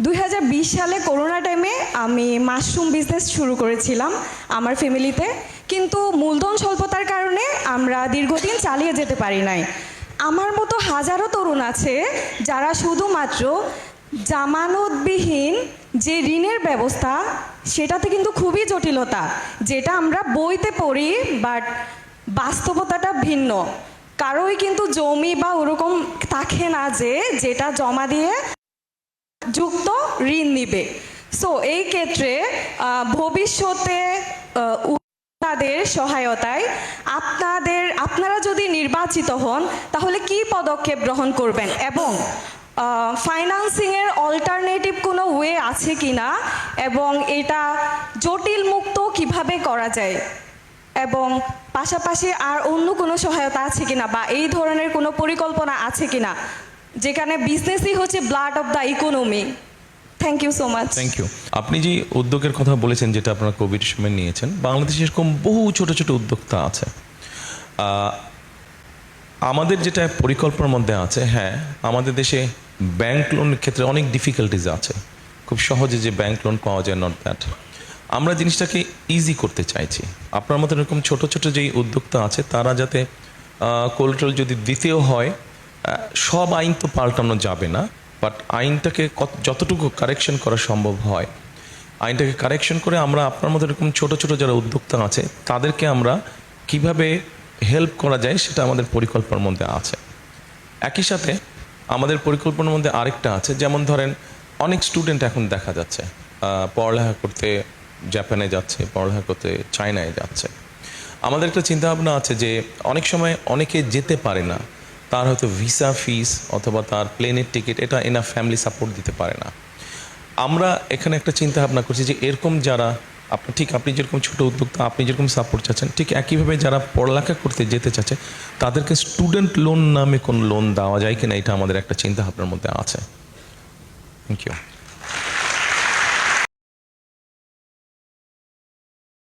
2020 সালে করোনা টাইমে আমি মাশরুম বিজনেস শুরু করেছিলাম আমার ফ্যামিলিতে, কিন্তু মূলধন স্বল্পতার কারণে আমরা দীর্ঘদিন চালিয়ে যেতে পারি নাই। আমার মতো হাজারো তরুণ আছে যারা শুধুমাত্র জামানতবিহীন যে ঋণের ব্যবস্থা, সেটাতে কিন্তু খুবই জটিলতা, যেটা আমরা বইতে পড়ি, বাট বাস্তবতাটা ভিন্ন। কারোই কিন্তু জমি বা ওরকম থাকে না যে যেটা জমা দিয়ে যুক্ত ঋণ নিবে। সো এই ক্ষেত্রে ভবিষ্যতে তাদের সহায়তায় আপনারা যদি নির্বাচিত হন তাহলে কি পদক্ষেপ গ্রহণ করবেন, এবং ফাইন্যান্সিংয়ের অল্টারনেটিভ কোনো ওয়ে আছে কি না, এবং এটা জটিল মুক্ত কিভাবে করা যায়, এবং পাশাপাশি আর অন্য কোনো সহায়তা আছে কিনা, বা এই ধরনের কোনো পরিকল্পনা আছে কিনা, যেখানে বিজনেসই হচ্ছে blood of the economy. Thank you so much. Thank you. আপনি যে উদ্যোগের কথা বলেছেন, যেটা আপনারা কোভিড সময় নিয়েছেন, বাংলাদেশে এরকম বহু ছোট ছোট উদ্যোক্তা আছে। আমাদের যেটা পরিকল্পনার মধ্যে আছে, হ্যাঁ, আমাদের দেশে ব্যাংক লোনের ক্ষেত্রে অনেক ডিফিকাল্টিজ আছে, খুব সহজে যে ব্যাংক লোন পাওয়া যায় নট দ্যাট। আমরা জিনিসটাকে ইজি করতে চাইছি। আপনার মতো এরকম ছোট ছোট যেই উদ্যোক্তা আছে তারা যাতে কোলাটেরাল যদি দিতেও হয়, সব আইন তো পাল্টানো যাবে না, বাট আইনটাকে যতটুকু কারেকশন করা সম্ভব হয় আইনটাকে কারেকশন করে আমরা আপনার মতো এরকম ছোট ছোট যারা উদ্যোক্তা আছে তাদেরকে আমরা কিভাবে হেল্প করা যায় সেটা আমাদের পরিকল্পনার মধ্যে আছে। একই সাথে আমাদের পরিকল্পনার মধ্যে আরেকটা আছে, যেমন ধরেন অনেক স্টুডেন্ট এখন দেখা যাচ্ছে পড়ালেখা করতে জাপানে যাচ্ছে, পড়ালেখা করতে চায়নায় যাচ্ছে। আমাদের একটা চিন্তাভাবনা আছে যে অনেক সময় অনেকে যেতে পারে না, তার হয়তো ভিসা ফিস অথবা তার প্লেনের টিকিট এটা এনা ফ্যামিলি সাপোর্ট দিতে পারে না। আমরা এখানে একটা চিন্তা ভাবনা করছি যে এরকম যারা আপনি যেরকম ছোট উদ্যোক্তা আপনি যেরকম সাপোর্ট চাচ্ছেন, ঠিক একইভাবে যারা পড়ালেখা করতে যেতে চাচ্ছে তাদেরকে স্টুডেন্ট লোন নামে কোন লোন দেওয়া যায় কিনা, এটা আমাদের একটা চিন্তা ভাবনার মধ্যে আছে। Thank you.